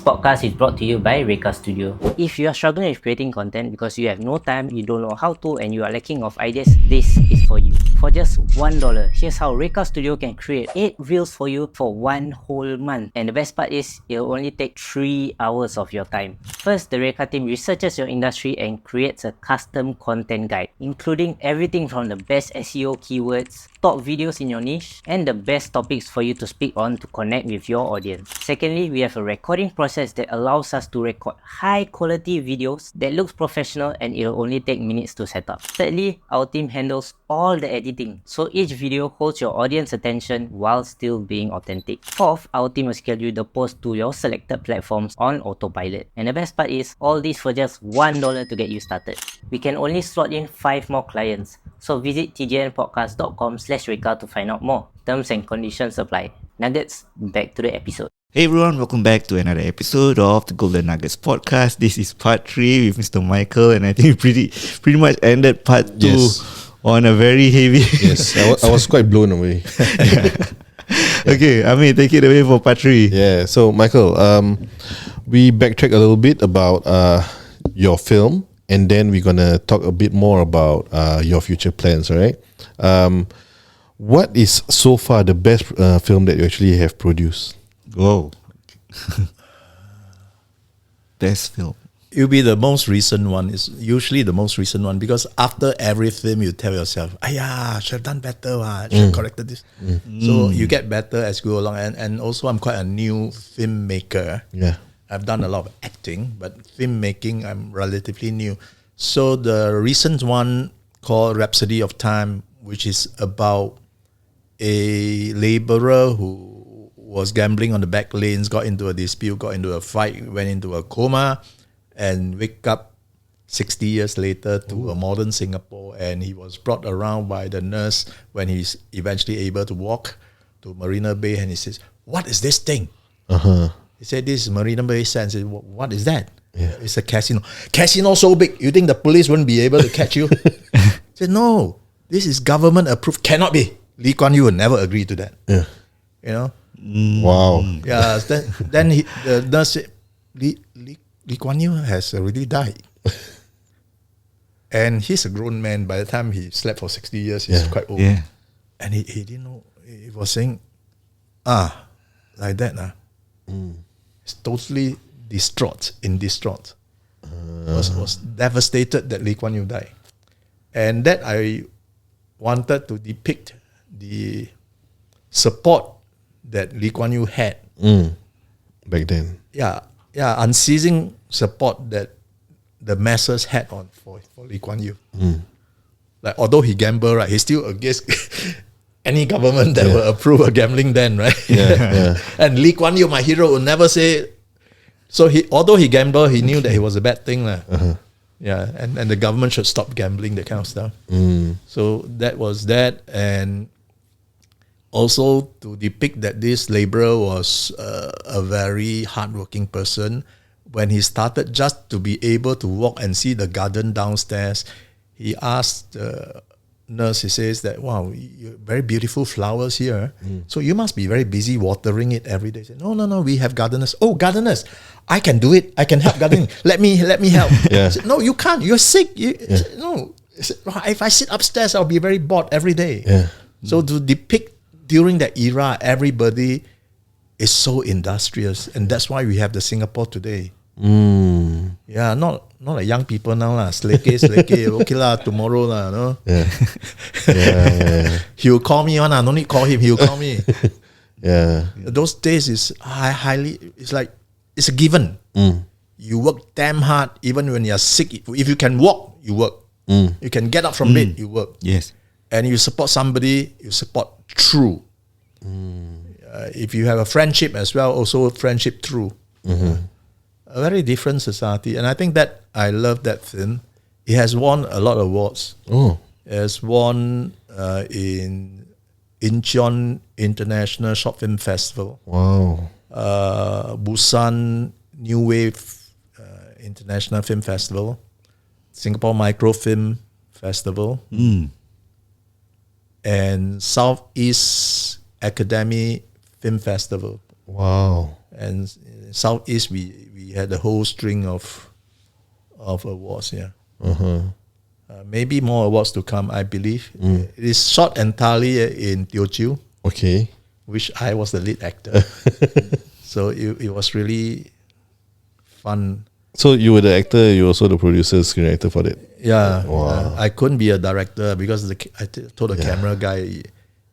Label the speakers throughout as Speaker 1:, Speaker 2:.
Speaker 1: podcast is brought to you by Reka Studio. If you are struggling with creating content because you have no time, you don't know how to, and you are lacking of ideas, this is for you. For just $1, here's how Reka Studio can create 8 reels for you for 1 whole month. And the best part is, it'll only take 3 hours of your time. First, the Reka team researches your industry and creates a custom content guide, including everything from the best SEO keywords, top videos in your niche, and the best topics for you to speak on to connect with your audience. Secondly, we have a recording process that allows us to record high quality videos that looks professional, and it'll only take minutes to set up. Thirdly, our team handles all the editing, so each video holds your audience attention while still being authentic. Fourth, our team will schedule the post to your selected platforms on autopilot. And the best part is, all this for just $1 to get you started. We can only slot in 5 more clients, so visit tgnpodcast.com/Reka to find out more. Terms and conditions apply. Nuggets, back to the episode.
Speaker 2: Hey everyone, welcome back to another episode of the Golden Nuggets podcast. This is part 3 with Mr. Michael, and I think we pretty much ended part 2 on a very heavy.
Speaker 3: Yes, I was quite blown away.
Speaker 2: Okay, I mean, take it away for part 3.
Speaker 3: Yeah, so Michael, we backtrack a little bit about your film, and then we're gonna talk a bit more about your future plans. All right. What is so far the best film that you actually have produced?
Speaker 2: Whoa. Best film.
Speaker 4: It'll be the most recent one. It's usually the most recent one, because after every film you tell yourself, I should have done better, I should have corrected this. So you get better as you go along. And also I'm quite a new filmmaker.
Speaker 3: Yeah.
Speaker 4: I've done a lot of acting, but filmmaking I'm relatively new. So the recent one called Rhapsody of Time, which is about a laborer who was gambling on the back lanes, got into a dispute, got into a fight, went into a coma, and wake up 60 years later to a modern Singapore. And he was brought around by the nurse when he's eventually able to walk to Marina Bay, and he says, "What is this thing?" He said, "This is Marina Bay Sands." He said, "What is that?"
Speaker 3: Yeah.
Speaker 4: "It's a casino." "Casino so big, you think the police wouldn't be able to catch you?" He said, "No, this is government approved. Cannot be." Lee Kuan Yew would never agree to that.
Speaker 3: Yeah.
Speaker 4: You know?
Speaker 3: Wow.
Speaker 4: Yeah. Then the nurse said, Lee Kuan Yew has already died. And he's a grown man. By the time he slept for 60 years, he's quite old.
Speaker 2: Yeah.
Speaker 4: And he didn't know. He was saying, like that. He's totally distraught. Was devastated that Lee Kuan Yew died. And that I wanted to depict the support that Lee Kuan Yew had.
Speaker 3: Back then.
Speaker 4: Yeah, unceasing support that the masses had for Lee Kuan Yew. Like, although he gambled, right, he's still against any government that will approve of gambling then, right?
Speaker 3: Yeah.
Speaker 4: And Lee Kuan Yew, my hero, would never say. So although he gambled, he knew that it was a bad thing, Yeah, and the government should stop gambling, that kind of stuff. So that was that, and also to depict that this laborer was a very hardworking person. When he started just to be able to walk and see the garden downstairs, he asked the nurse, he says that, "Wow, very beautiful flowers here. So you must be very busy watering it every day." He said, No, we have gardeners. "Oh, gardeners, I can do it. I can help gardening. Let me help."
Speaker 3: Yeah.
Speaker 4: He said, "No, you can't. You're sick." Said, "No." He said, "If I sit upstairs, I'll be very bored every day."
Speaker 3: Yeah.
Speaker 4: So to depict during that era, everybody is so industrious, and that's why we have the Singapore today. Yeah, not like young people now lah. Slake, okay lah, tomorrow lah, no.
Speaker 3: Yeah.
Speaker 4: He'll call me no need call him. He'll call me.
Speaker 3: Yeah.
Speaker 4: Those days is highly. It's like it's a given. You work damn hard even when you're sick. If you can walk, you work. You can get up from bed, you work.
Speaker 2: Yes.
Speaker 4: And you support somebody, you support true. If you have a friendship as well, also friendship true. A very different society. And I think that I love that film. It has won a lot of awards.
Speaker 3: Oh.
Speaker 4: It has won in Incheon International Short Film Festival.
Speaker 3: Wow.
Speaker 4: Busan New Wave International Film Festival. Singapore Microfilm Festival. And Southeast Academy Film Festival.
Speaker 3: Wow.
Speaker 4: And in Southeast, we had the whole string of awards. Yeah, maybe more awards to come. I believe it is shot entirely in Teochew,
Speaker 3: Okay.
Speaker 4: which I was the lead actor. So it was really fun.
Speaker 3: So you were the actor, you were also the producer, screenwriter for that.
Speaker 4: Yeah,
Speaker 3: Wow.
Speaker 4: I couldn't be a director because told the camera guy,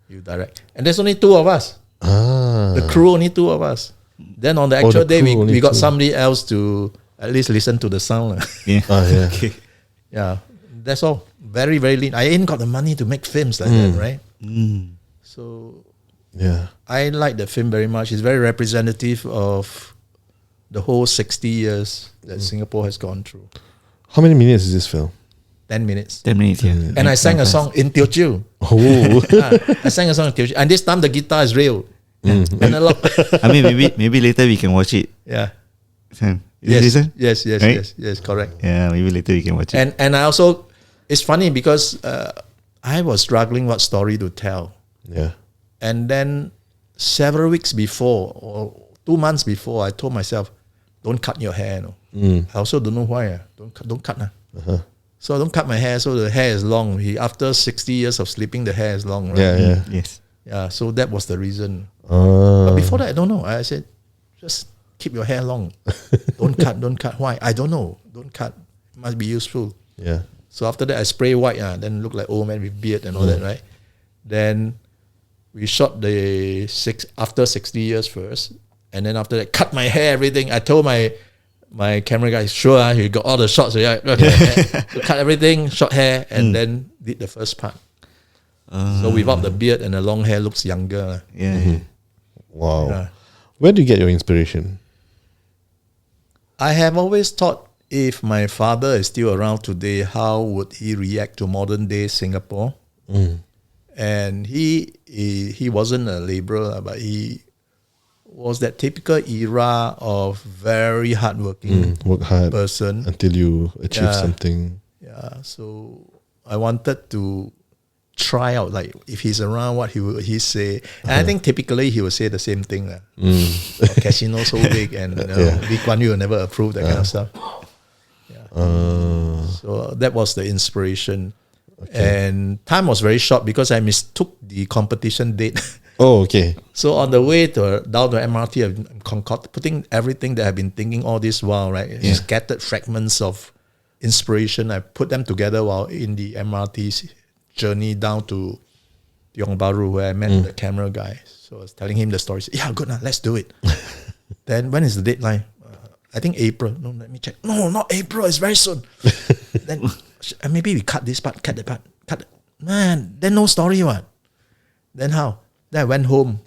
Speaker 4: you direct. And there's only two of us. The crew, only two of us. Then on the actual
Speaker 3: the
Speaker 4: day,
Speaker 3: crew, only
Speaker 4: we got
Speaker 3: two.
Speaker 4: somebody else to at least listen to the sound.
Speaker 2: Yeah.
Speaker 3: Yeah.
Speaker 2: Okay.
Speaker 4: Yeah, that's all. Very, very lean. I ain't got the money to make films like that, right? So
Speaker 3: Yeah.
Speaker 4: I like the film very much. It's very representative of the whole 60 years that Singapore has gone through.
Speaker 3: How many minutes is this film?
Speaker 4: 10 minutes.
Speaker 2: 10 minutes, yeah.
Speaker 4: And I sang a song in Teochew.
Speaker 3: Oh.
Speaker 4: I sang a song in Teochew. And this time the guitar is real. Analog.
Speaker 2: I mean, maybe later we can watch it.
Speaker 4: Yeah.
Speaker 2: Is
Speaker 4: Yes,
Speaker 2: this one?
Speaker 4: yes, yes,
Speaker 2: Right?
Speaker 4: yes, correct.
Speaker 2: Yeah, maybe later we can watch it.
Speaker 4: And I also, it's funny because I was struggling what story to tell.
Speaker 3: Yeah.
Speaker 4: And then several weeks before or 2 months before, I told myself, don't cut your hair. No. I also don't know why. Don't cut. So I don't cut my hair. So the hair is long. After 60 years of sleeping, the hair is long. Right?
Speaker 3: Yeah.
Speaker 2: Yes.
Speaker 4: Yeah. So that was the reason. But before that, I don't know. I said, just keep your hair long. Don't cut. Why? I don't know. Don't cut. It must be useful.
Speaker 3: Yeah.
Speaker 4: So after that, I spray white. Then look like old man with beard and all that, right? Then we shot after 60 years first. And then after that, cut my hair, everything. I told my camera guy, sure, you got all the shots. Yeah. So cut everything, short hair, and then did the first part. So without the beard and the long hair, looks younger.
Speaker 2: Yeah.
Speaker 3: Wow.
Speaker 4: Yeah.
Speaker 3: Where do you get your inspiration?
Speaker 4: I have always thought if my father is still around today, how would he react to modern day Singapore? And he wasn't a laborer, but he was that typical era of very hardworking
Speaker 3: Work hard
Speaker 4: person.
Speaker 3: until you achieve
Speaker 4: Yeah.
Speaker 3: something.
Speaker 4: Yeah, so I wanted to try out, like if he's around, what he say. And I think typically he would say the same thing. Casino so big and Lee Kuan Yew will never approve that kind of stuff. So that was the inspiration. And time was very short because I mistook the competition date.
Speaker 3: Oh, okay.
Speaker 4: So on the way down the MRT, I'm putting everything that I've been thinking all this while, right? Scattered fragments of inspiration. I put them together while in the MRT journey down to Tiong Bahru, where I met the camera guy. So I was telling him the story. He said, yeah, good, let's do it. Then when is the deadline? I think April. No, let me check. No, not April. It's very soon. Then maybe we cut this part, cut that part, cut. Man, then no story, what? Then how? Then I went home.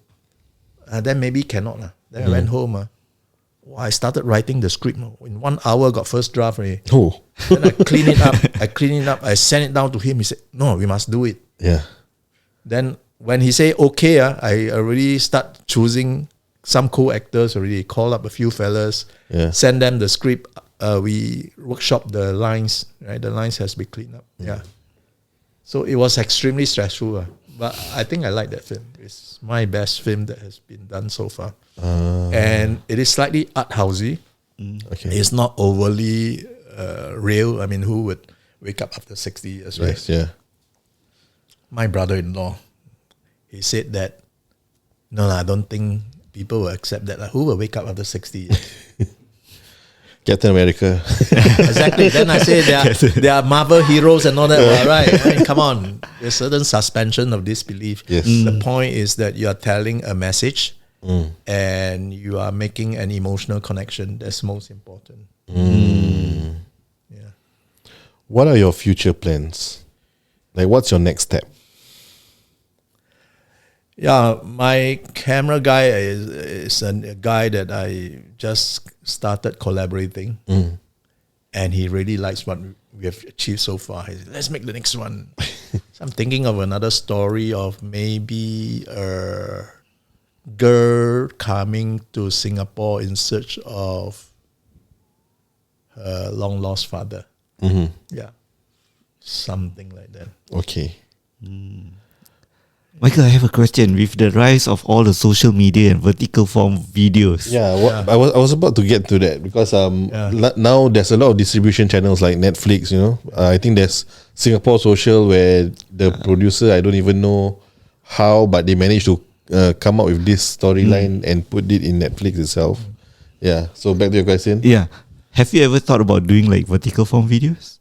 Speaker 4: Then maybe cannot. Then I went home. I started writing the script. In 1 hour, got first draft already.
Speaker 3: Oh.
Speaker 4: Then I clean it up. I sent it down to him. He said, no, we must do it.
Speaker 3: Yeah.
Speaker 4: Then when he said okay, I already start choosing some co-actors already. Call up a few fellas, send them the script. We workshop the lines, right? The lines has to be cleaned up. Yeah. So it was extremely stressful. But I think I like that film. It's my best film that has been done so far. And it is slightly art housey.
Speaker 3: Okay.
Speaker 4: It's not overly real. I mean, who would wake up after 60 years, right?
Speaker 3: Yes, yeah.
Speaker 4: My brother-in-law, he said that, no, I don't think people will accept that. Who will wake up after 60 years?
Speaker 3: Captain America.
Speaker 4: Exactly. Then I say there are Marvel heroes and all that. Well, right? I mean, come on. There's certain suspension of disbelief.
Speaker 3: Yes.
Speaker 4: The point is that you are telling a message and you are making an emotional connection. That's most important. Yeah.
Speaker 3: What are your future plans? Like, what's your next step?
Speaker 4: Yeah, my camera guy is a guy that I just started collaborating, and he really likes what we have achieved so far. He said, let's make the next one. So I'm thinking of another story of maybe a girl coming to Singapore in search of her long lost father. Yeah, something like that.
Speaker 3: Okay.
Speaker 2: Michael, I have a question. With the rise of all the social media and vertical form videos,
Speaker 3: I was about to get to that because now there's a lot of distribution channels like Netflix. I think there's Singapore Social where the producer, I don't even know how, but they managed to come up with this storyline and put it in Netflix itself. Yeah. So back to your question.
Speaker 2: yeah. Have you ever thought about doing like vertical form videos?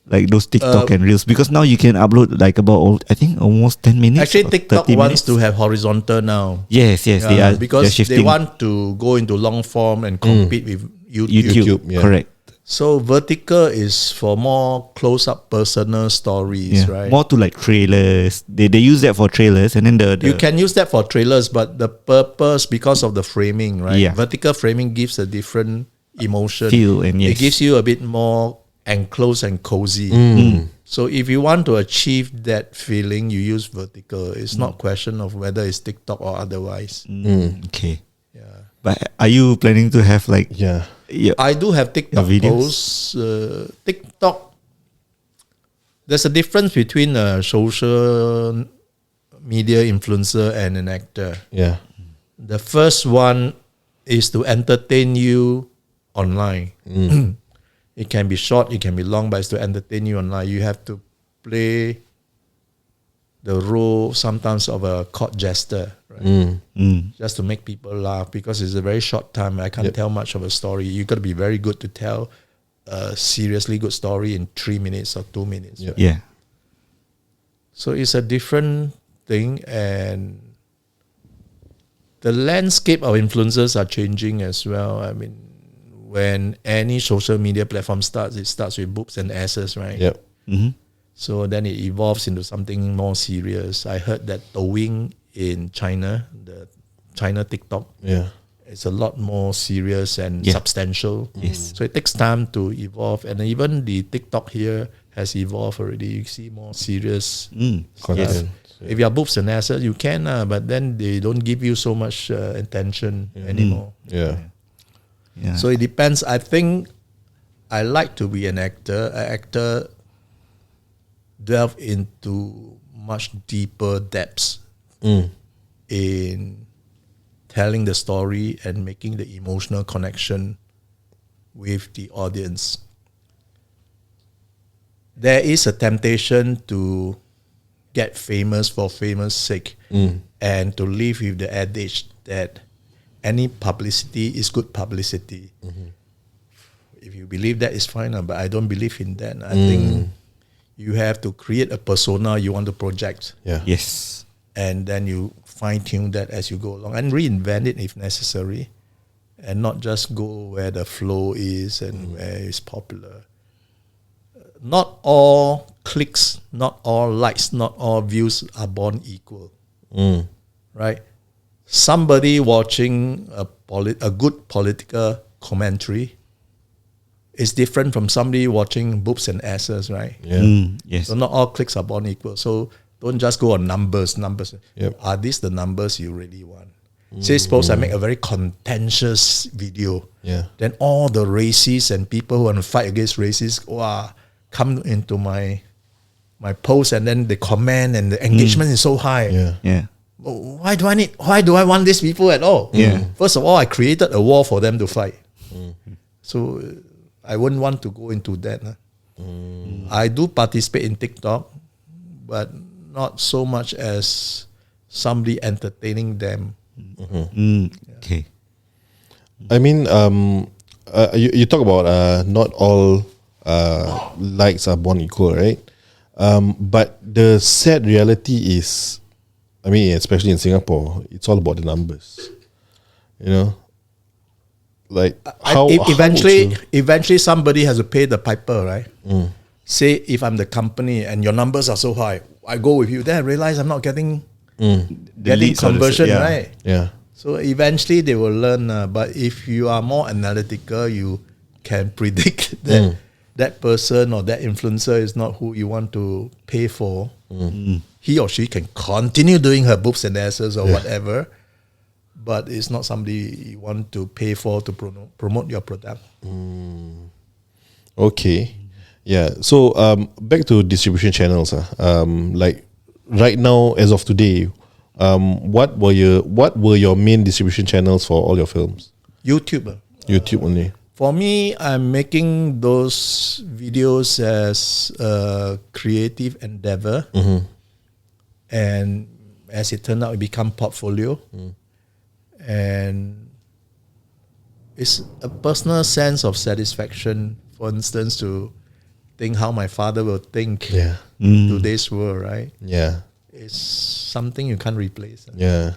Speaker 2: Like those TikTok and Reels? Because now you can upload like I think almost 10 minutes.
Speaker 4: Actually,
Speaker 2: or
Speaker 4: TikTok
Speaker 2: 30
Speaker 4: wants
Speaker 2: minutes.
Speaker 4: to have horizontal now.
Speaker 2: Yes, they are.
Speaker 4: Because
Speaker 2: they're shifting.
Speaker 4: they want to go into long form and compete with YouTube.
Speaker 2: YouTube, correct.
Speaker 4: So vertical is for more close-up personal stories, right?
Speaker 2: More to like trailers. They use that for trailers, and then the
Speaker 4: You can use that for trailers, but the purpose, because of the framing, right?
Speaker 2: Yeah.
Speaker 4: Vertical framing gives a different emotion.
Speaker 2: Feel, and yes.
Speaker 4: It gives you a bit more enclosed and cozy. So if you want to achieve that feeling, you use vertical. It's not question of whether it's TikTok or otherwise.
Speaker 2: Okay.
Speaker 4: Yeah.
Speaker 2: But are you planning to have like
Speaker 3: Yeah.
Speaker 4: I do have TikTok
Speaker 2: videos?
Speaker 4: posts. TikTok, there's a difference between a social media influencer and an actor.
Speaker 3: Yeah.
Speaker 4: The first one is to entertain you online. It can be short, it can be long, but it's to entertain you online. You have to play the role sometimes of a court jester, right? Just to make people laugh, because it's a very short time. I can't tell much of a story. You got to be very good to tell a seriously good story in 3 minutes or 2 minutes. Right?
Speaker 2: Yeah.
Speaker 4: So it's a different thing, and the landscape of influencers are changing as well. I mean, when any social media platform starts, it starts with boobs and asses, right?
Speaker 3: Yep.
Speaker 4: So then it evolves into something more serious. I heard that Douyin in China, the China TikTok, it's a lot more serious and substantial.
Speaker 2: Yes.
Speaker 4: So it takes time to evolve, and even the TikTok here has evolved already. You see more serious
Speaker 3: Content.
Speaker 4: If you are boobs and asses, you can, but then they don't give you so much attention anymore.
Speaker 3: Yeah.
Speaker 2: Yeah.
Speaker 4: So it depends. I think I like to be an actor. An actor delve into much deeper depths in telling the story and making the emotional connection with the audience. There is a temptation to get famous for famous sake and to live with the adage that any publicity is good publicity. If you believe that, it's fine, but I don't believe in that. I think you have to create a persona you want to project,
Speaker 3: Yeah.
Speaker 2: Yes.
Speaker 4: and then you fine-tune that as you go along and reinvent it if necessary, and not just go where the flow is and where it's popular. Not all clicks, not all likes, not all views are born equal, right? Somebody watching a good political commentary is different from somebody watching boobs and asses, right?
Speaker 3: Yeah.
Speaker 2: Yes.
Speaker 4: So not all clicks are born equal. So don't just go on numbers.
Speaker 3: Yep.
Speaker 4: Are these the numbers you really want? Say suppose I make a very contentious video.
Speaker 3: Yeah.
Speaker 4: Then all the racists and people who want to fight against racists, come into my post, and then they comment, and the engagement is so high.
Speaker 3: Yeah.
Speaker 2: Yeah.
Speaker 4: Why do I want these people at all?
Speaker 2: Yeah.
Speaker 4: First of all, I created a war for them to fight. So I wouldn't want to go into that. I do participate in TikTok, but not so much as somebody entertaining them.
Speaker 2: Okay.
Speaker 3: I mean, you talk about not all likes are born equal, right? But the sad reality is, I mean, especially in Singapore, it's all about the numbers. You know, like
Speaker 4: eventually somebody has to pay the piper, right? Say if I'm the company and your numbers are so high, I go with you. Then I realize I'm not getting
Speaker 2: leads or the-
Speaker 4: conversion,
Speaker 2: yeah.
Speaker 4: right?
Speaker 3: Yeah.
Speaker 4: So eventually they will learn. But if you are more analytical, you can predict that that person or that influencer is not who you want to pay for. He or she can continue doing her boobs and asses or whatever, but it's not somebody you want to pay for to promote your product.
Speaker 3: Okay. Yeah. So back to distribution channels. Like right now, as of today, what were your main distribution channels for all your films?
Speaker 4: YouTube.
Speaker 3: YouTube only.
Speaker 4: For me, I'm making those videos as a creative endeavor. And as it turned out, it became portfolio. And it's a personal sense of satisfaction, for instance, to think how my father will think in today's world, right?
Speaker 3: Yeah.
Speaker 4: It's something you can't replace.
Speaker 3: Yeah.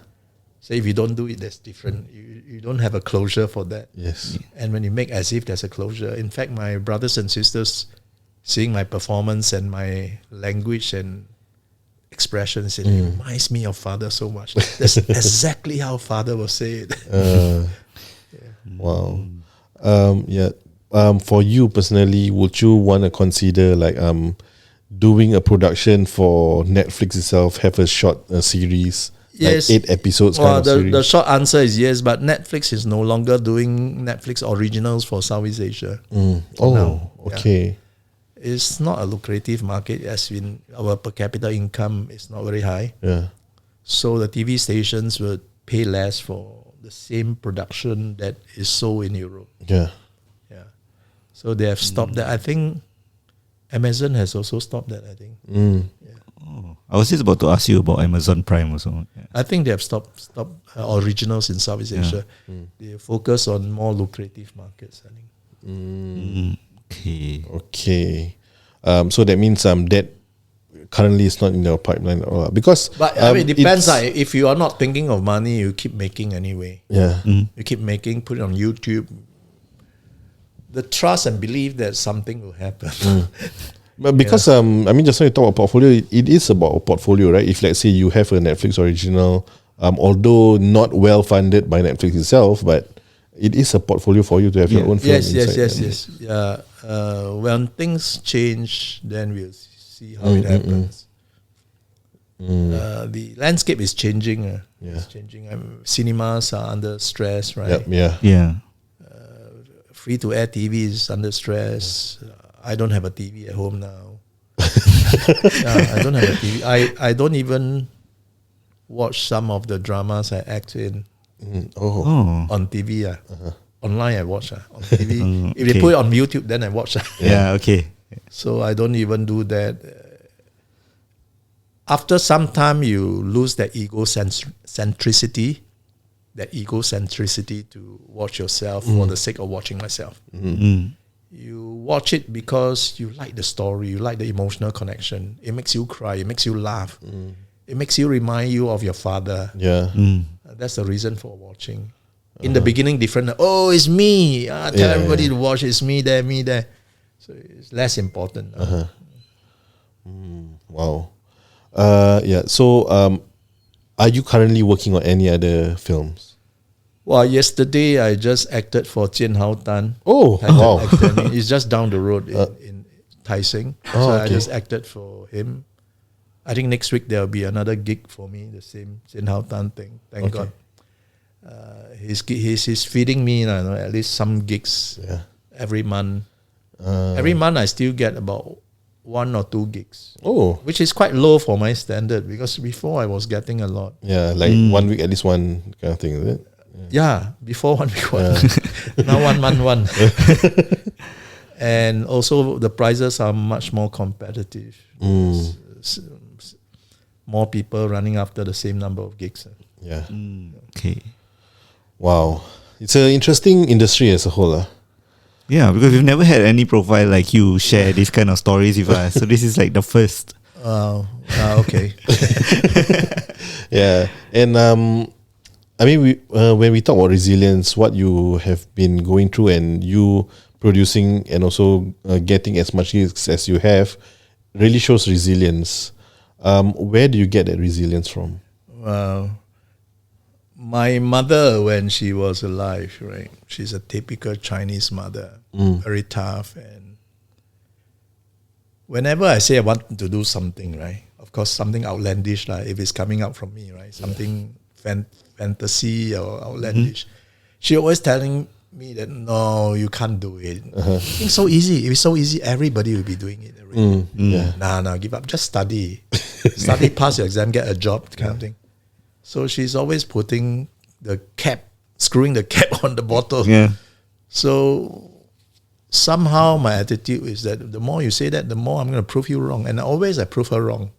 Speaker 4: So if you don't do it, that's different. You don't have a closure for that.
Speaker 3: Yes.
Speaker 4: And when you make as if there's a closure, in fact, my brothers and sisters seeing my performance and my language and expressions, it reminds me of father so much. That's exactly how father will say it.
Speaker 3: Wow. For you personally, would you want to consider like doing a production for Netflix itself, have a short series?
Speaker 4: Yes.
Speaker 3: Like 8 episodes
Speaker 4: Well,
Speaker 3: kind of series?
Speaker 4: the short answer is yes, but Netflix is no longer doing Netflix originals for Southeast Asia. now.
Speaker 3: Okay.
Speaker 4: It's not a lucrative market, as in our per capita income is not very high.
Speaker 3: Yeah.
Speaker 4: So the TV stations would pay less for the same production that is sold in Europe.
Speaker 3: Yeah.
Speaker 4: Yeah. So they have stopped that. I think Amazon has also stopped that, I think.
Speaker 2: I was just about to ask you about Amazon Prime also. Yeah.
Speaker 4: I think they have stopped originals in Southeast Asia. They focus on more lucrative markets, I think.
Speaker 2: Okay.
Speaker 3: So that means that currently it's not in your pipeline at all. Because
Speaker 4: But I mean, it depends. If you are not thinking of money, you keep making anyway.
Speaker 3: yeah.
Speaker 4: You keep making, put it on YouTube. The trust and belief that something will happen.
Speaker 3: But because I mean, just when you talk about portfolio, it is about a portfolio, right? If let's say you have a Netflix original, although not well funded by Netflix itself, but it is a portfolio for you to have your own film.
Speaker 4: Yes. Yeah. When things change, then we'll see how it happens. The landscape is changing. It's changing. Cinemas are under stress, right?
Speaker 2: Yeah.
Speaker 4: Free-to-air TV is under stress. I don't have a TV at home now. I don't have a TV. I don't even watch some of the dramas I act in on TV. Online I watch. On TV. If they put it on YouTube, then I watch.
Speaker 2: Yeah, okay.
Speaker 4: So I don't even do that. After some time, you lose that egocentricity to watch yourself for the sake of watching myself. You watch it because you like the story, you like the emotional connection. It makes you cry, it makes you laugh. It makes you remind you of your father.
Speaker 3: Yeah.
Speaker 4: That's the reason for watching. In the beginning, different. Oh, it's me. Tell everybody to watch. It's me there, me there. So it's less important.
Speaker 3: Wow. So, are you currently working on any other films?
Speaker 4: Well, yesterday I just acted for Jian Hao Tan.
Speaker 3: Oh, wow.
Speaker 4: It's just down the road in Tai Seng. So I just acted for him. I think next week there'll be another gig for me, the same Jian Hao Tan thing. Thank God. He's feeding me at least some gigs every month. Every month I still get about 1 or 2 gigs.
Speaker 3: Oh.
Speaker 4: Which is quite low for my standard, because before I was getting a lot.
Speaker 3: Yeah, like 1 week at least one kind of thing, is it?
Speaker 4: Yeah, before 1 week one. Now 1 month one. And also the prices are much more competitive. More people running after the same number of gigs.
Speaker 3: Yeah.
Speaker 2: Okay.
Speaker 3: Wow. It's an interesting industry as a whole.
Speaker 2: Yeah, because we've never had any profile like you share these kind of stories with us. So this is like the first.
Speaker 4: Okay.
Speaker 3: Yeah. And I mean, when we talk about resilience, what you have been going through and you producing and also getting as much gigs as you have really shows resilience. Where do you get that resilience from?
Speaker 4: My mother, when she was alive, right? She's a typical Chinese mother, very tough. And whenever I say I want to do something, right? Of course, something outlandish, like if it's coming out from me, right? Something fantasy or outlandish. She always telling me that no, you can't do it. It's so easy. If it's so easy, everybody will be doing it already. Nah, give up. Just study. Study, pass your exam, get a job, kind of thing. So she's always putting the cap, screwing the cap on the bottle.
Speaker 2: Yeah.
Speaker 4: So somehow my attitude is that the more you say that, the more I'm going to prove you wrong. And always I prove her wrong.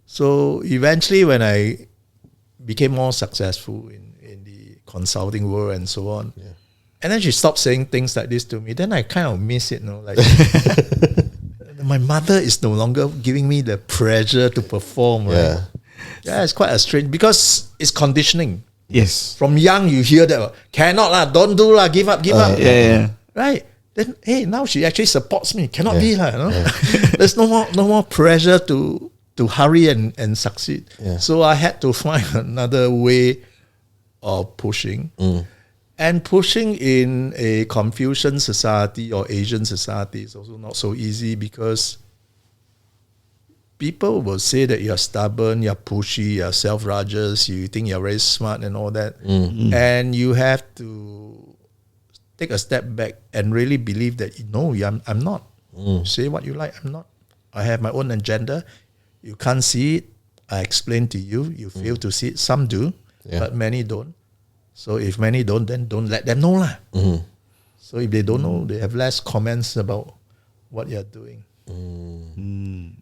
Speaker 4: So eventually when I became more successful in the consulting world and so on, and then she stopped saying things like this to me, then I kind of miss it, like my mother is no longer giving me the pressure to perform, right? Yeah, it's quite a strange, because it's conditioning.
Speaker 2: Yes.
Speaker 4: From young, you hear that, cannot lah, don't do lah, give up.
Speaker 2: Yeah.
Speaker 4: Right? Then, hey, now she actually supports me. Cannot be lah, There's no more pressure to hurry and succeed. So I had to find another way of pushing. And pushing in a Confucian society or Asian society is also not so easy, because people will say that you're stubborn, you're pushy, you're self-righteous, you think you're very smart and all that. And you have to take a step back and really believe that, no, I'm not. Say what you like, I'm not. I have my own agenda. You can't see it. I explain to you. You fail to see it. Some do, but many don't. So if many don't, then don't let them know lah. So if they don't know, they have less comments about what you're doing.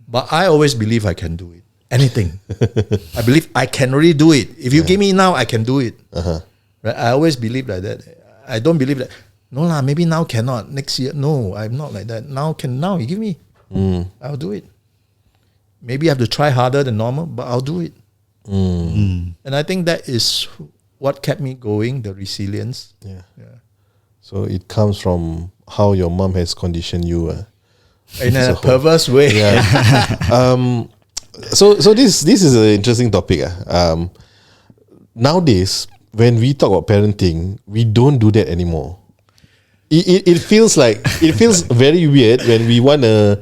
Speaker 4: But I always believe I can do it. Anything. I believe I can really do it. If you give me now, I can do it. Right? I always believe like that. I don't believe that, no lah, maybe now cannot, next year. No, I'm not like that. Now you give me. I'll do it. Maybe I have to try harder than normal, but I'll do it. And I think that is what kept me going, the resilience.
Speaker 3: So it comes from how your mom has conditioned you.
Speaker 4: In a perverse way.
Speaker 3: So this is an interesting topic. Nowadays, when we talk about parenting, we don't do that anymore. It feels very weird when we want to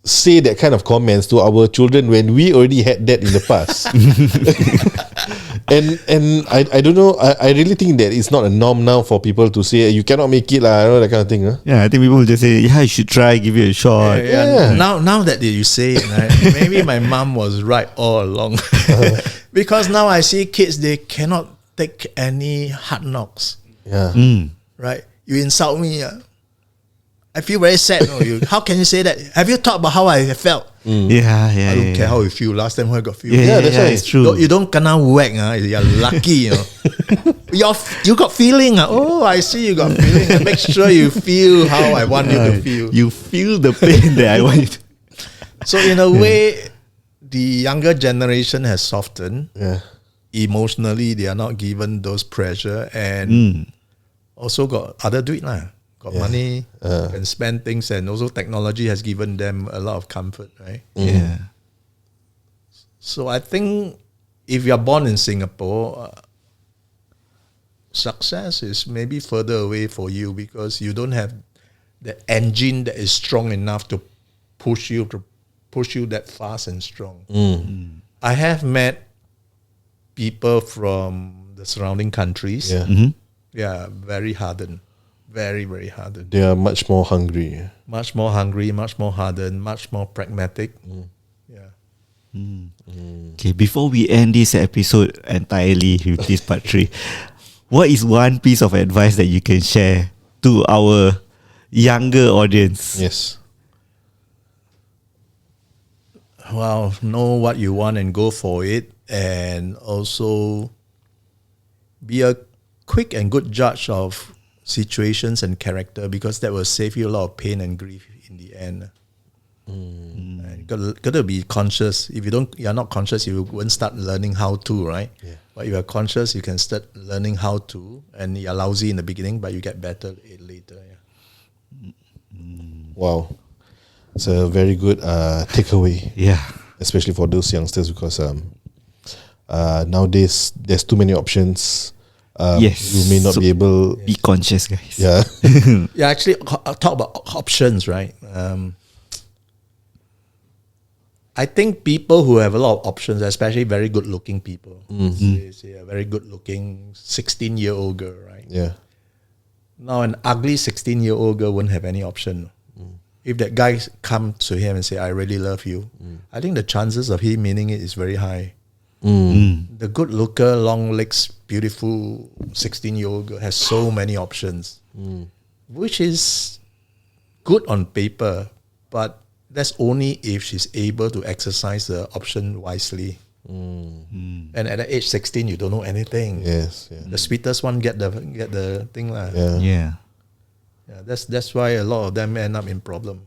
Speaker 3: say that kind of comments to our children when we already had that in the past. and I don't know, I really think that it's not a norm now for people to say you cannot make it lah, that kind of thing.
Speaker 2: Yeah, I think people will just say, you should try, give it a shot.
Speaker 4: Now that you say it, right, maybe my mom was right all along. Because now I see kids, they cannot take any hard knocks. Right? You insult me, I feel very sad. How can you say that? Have you thought about how I felt? I don't care how you feel. Last time how I got feel.
Speaker 2: That's why it's true.
Speaker 4: You don't kena whack. You're lucky. You got feeling. Oh, I see you got feeling. Make sure you feel how I want you to feel.
Speaker 2: You feel the pain that I want you to.
Speaker 4: So in a way, the younger generation has softened. Emotionally, they are not given those pressure, and also got other do it lah. Got money, can spend things, and also technology has given them a lot of comfort, right? So I think if you're born in Singapore, success is maybe further away for you, because you don't have the engine that is strong enough to push you that fast and strong. I have met people from the surrounding countries. Very hardened. Very, very hardened.
Speaker 3: They are much more hungry.
Speaker 4: Much more hungry, much more hardened, much more pragmatic.
Speaker 2: Okay, before we end this episode entirely with this part 3, what is one piece of advice that you can share to our younger audience?
Speaker 3: Yes.
Speaker 4: Well, know what you want and go for it, and also be a quick and good judge of situations and character, because that will save you a lot of pain and grief in the end. And got to be conscious. If you're not conscious, you won't start learning how to, right? But if you're conscious, you can start learning how to, and you're lousy in the beginning, but you get better later.
Speaker 3: Wow, it's a very good takeaway. Especially for those youngsters, because nowadays there's too many options. You may not be able.
Speaker 2: Be conscious, guys.
Speaker 4: Actually, talk about options, right? I think people who have a lot of options, especially very good-looking people, say a very good-looking 16-year-old girl, right? Now, an ugly 16-year-old girl wouldn't have any option. If that guy come to him and say, I really love you, I think the chances of him meaning it is very high. The good looker, long legs, beautiful 16-year-old girl has so many options, which is good on paper, but that's only if she's able to exercise the option wisely. And at the age 16, you don't know anything.
Speaker 3: Yes. Yeah.
Speaker 4: The sweetest one get the thing lah.
Speaker 3: Yeah.
Speaker 2: Yeah.
Speaker 4: Yeah, that's why a lot of them end up in problem.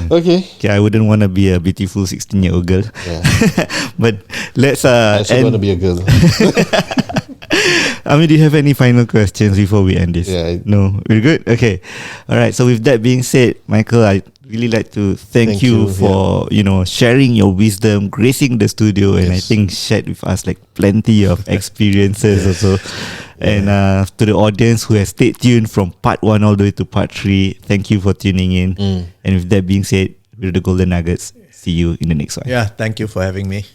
Speaker 3: Okay.
Speaker 2: Okay, I wouldn't want to be a beautiful 16-year-old girl.
Speaker 3: Yeah.
Speaker 2: But let's
Speaker 3: I also want to be a girl.
Speaker 2: I mean, do you have any final questions before we end this?
Speaker 3: Yeah,
Speaker 2: No, we're good. Okay, all right. So with that being said, Michael, I really like to thank you for sharing your wisdom, gracing the studio, and I
Speaker 3: Yes.
Speaker 2: think shared with us like plenty of experiences also. And to the audience who has stayed tuned from part 1 all the way to part 3, thank you for tuning in. And with that being said, we're the Golden Nuggets. See you in the next one.
Speaker 4: Yeah, thank you for having me.